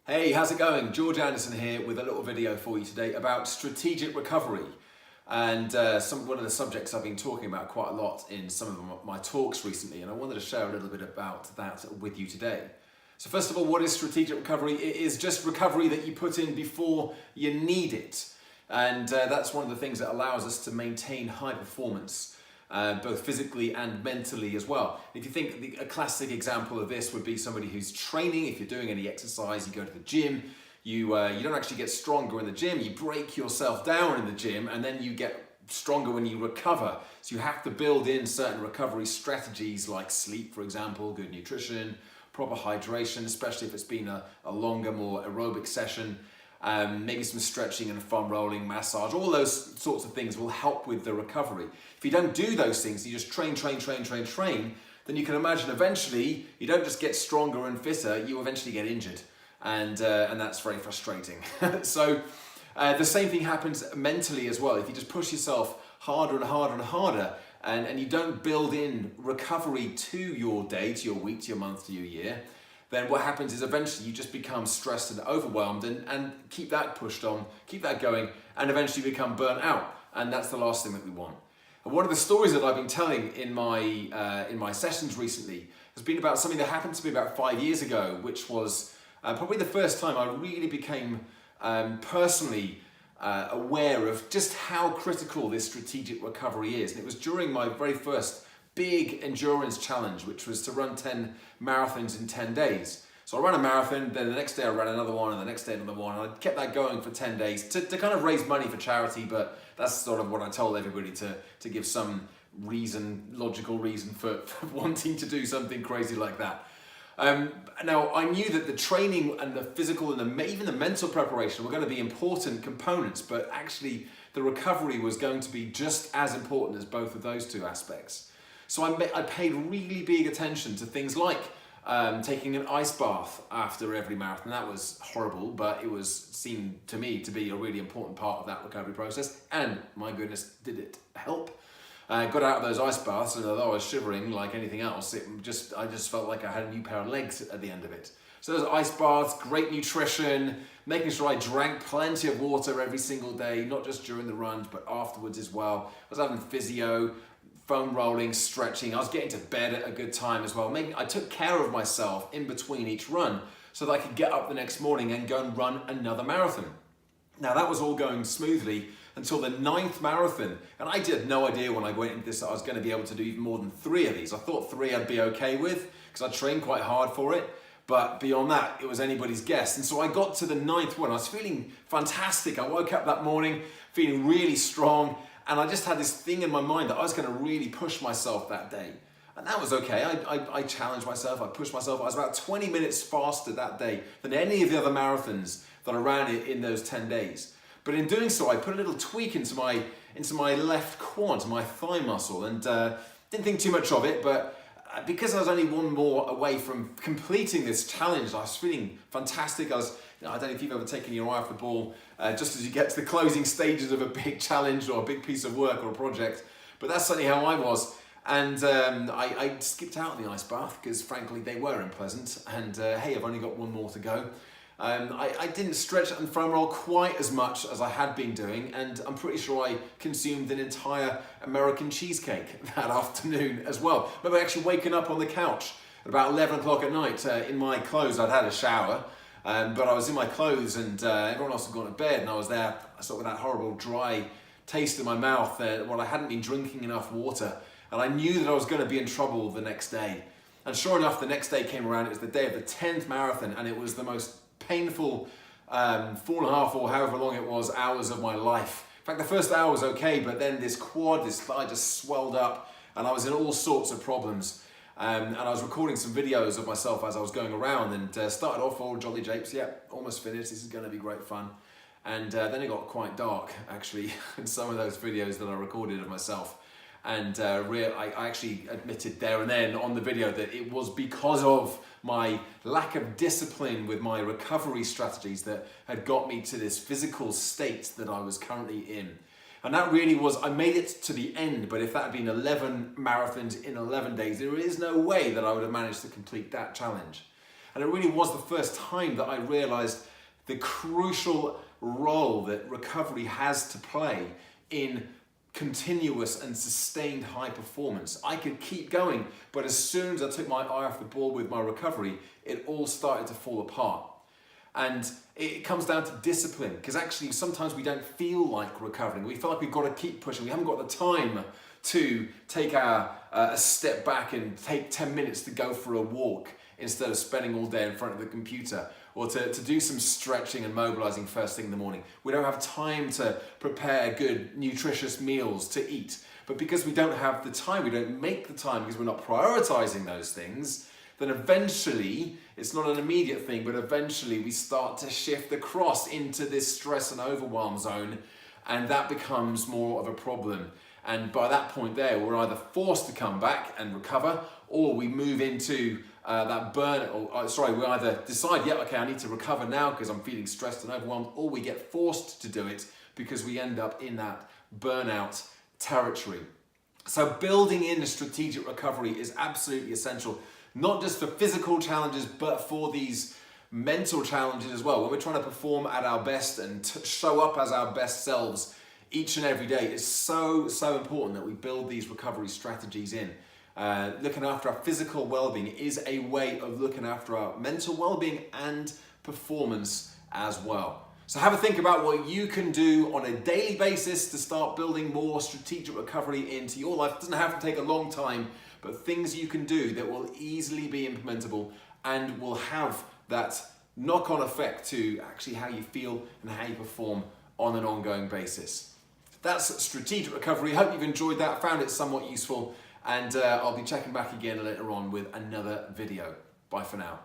Hey, how's it going? George Anderson here with a little video for you today about strategic recovery. And one of the subjects I've been talking about quite a lot in some of my talks recently, and I wanted to share a little bit about that with you today. So first of all, what is strategic recovery? It is just recovery that you put in before you need it. And that's one of the things that allows us to maintain high performance, both physically and mentally as well. If you think a classic example of this would be somebody who's training. If you're doing any exercise, you go to the gym, you don't actually get stronger in the gym, you break yourself down in the gym, and then you get stronger when you recover. So you have to build in certain recovery strategies like sleep, for example, good nutrition, proper hydration, especially if it's been a longer, more aerobic session. Maybe some stretching and foam rolling, massage, all those sorts of things will help with the recovery. If you don't do those things, you just train, then you can imagine eventually you don't just get stronger and fitter, you eventually get injured. And that's very frustrating. So the same thing happens mentally as well. If you just push yourself harder and harder and harder, and you don't build in recovery to your day, to your week, to your month, to your year, then what happens is eventually you just become stressed and overwhelmed and keep that pushed on, keep that going, and eventually become burnt out. And that's the last thing that we want. And one of the stories that I've been telling in my sessions recently has been about something that happened to me about 5 years ago, which was probably the first time I really became personally aware of just how critical this strategic recovery is. And it was during my very first big endurance challenge, which was to run 10 marathons in 10 days. So I ran a marathon, then the next day I ran another one, and the next day another one, and I kept that going for 10 days to kind of raise money for charity, but that's sort of what I told everybody to give some logical reason for wanting to do something crazy like that. Now, I knew that the training and the physical and even the mental preparation were going to be important components, but actually the recovery was going to be just as important as both of those two aspects. So I paid really big attention to things like taking an ice bath after every marathon. That was horrible, but it seemed to me to be a really important part of that recovery process. And my goodness, did it help? I got out of those ice baths, and although I was shivering like anything else, I just felt like I had a new pair of legs at the end of it. So those ice baths, great nutrition, making sure I drank plenty of water every single day, not just during the runs, but afterwards as well. I was having physio, foam rolling, stretching. I was getting to bed at a good time as well. I took care of myself in between each run so that I could get up the next morning and go and run another marathon. Now that was all going smoothly until the 9th marathon. And I had no idea when I went into this that I was going to be able to do even more than 3 of these. I thought 3 I'd be okay with because I trained quite hard for it. But beyond that, it was anybody's guess. And so I got to the 9th one. I was feeling fantastic. I woke up that morning feeling really strong. And I just had this thing in my mind that I was going to really push myself that day. And that was okay. I challenged myself, I pushed myself. I was about 20 minutes faster that day than any of the other marathons that I ran in those 10 days. But in doing so, I put a little tweak into my left quad, my thigh muscle, and didn't think too much of it. But because I was only one more away from completing this challenge, I was feeling fantastic. I don't know if you've ever taken your eye off the ball just as you get to the closing stages of a big challenge or a big piece of work or a project, but that's certainly how I was. And I skipped out in the ice bath because frankly they were unpleasant, and hey, I've only got one more to go. I didn't stretch and foam roll quite as much as I had been doing, and I'm pretty sure I consumed an entire American cheesecake that afternoon as well. I remember actually waking up on the couch at about 11 o'clock at night in my clothes. I'd had a shower, but I was in my clothes, and everyone else had gone to bed, and I was there sort of with that horrible dry taste in my mouth while I hadn't been drinking enough water, and I knew that I was going to be in trouble the next day. And sure enough, the next day came around. It was the day of the 10th marathon, and it was the most painful 4.5 or however long it was hours of my life. In fact, the first hour was okay, but then this thigh just swelled up, and I was in all sorts of problems. And I was recording some videos of myself as I was going around, and started off all jolly japes. Yeah, almost finished. This is going to be great fun. And then it got quite dark, actually, in some of those videos that I recorded of myself. And I actually admitted there and then on the video that it was because of my lack of discipline with my recovery strategies that had got me to this physical state that I was currently in. And that really was, I made it to the end, but if that had been 11 marathons in 11 days, there is no way that I would have managed to complete that challenge. And it really was the first time that I realized the crucial role that recovery has to play in continuous and sustained high performance. I could keep going, but as soon as I took my eye off the ball with my recovery, it all started to fall apart. And it comes down to discipline, because actually sometimes we don't feel like recovering. We feel like we've got to keep pushing. We haven't got the time to take a step back and take 10 minutes to go for a walk instead of spending all day in front of the computer, or to do some stretching and mobilizing first thing in the morning. We don't have time to prepare good, nutritious meals to eat. But because we don't have the time, we don't make the time because we're not prioritizing those things, then eventually, it's not an immediate thing, but eventually we start to shift across into this stress and overwhelm zone, and that becomes more of a problem. And by that point there, we're either forced to come back and recover, or we move into that burn, we either decide, yeah, okay, I need to recover now because I'm feeling stressed and overwhelmed, or we get forced to do it because we end up in that burnout territory. So building in a strategic recovery is absolutely essential, not just for physical challenges, but for these mental challenges as well. When we're trying to perform at our best and show up as our best selves each and every day, it's so important that we build these recovery strategies in. Looking after our physical well-being is a way of looking after our mental well-being and performance as well. So have a think about what you can do on a daily basis to start building more strategic recovery into your life. It doesn't have to take a long time, but things you can do that will easily be implementable and will have that knock-on effect to actually how you feel and how you perform on an ongoing basis. That's strategic recovery. Hope you've enjoyed that, found it somewhat useful, and I'll be checking back again later on with another video. Bye for now.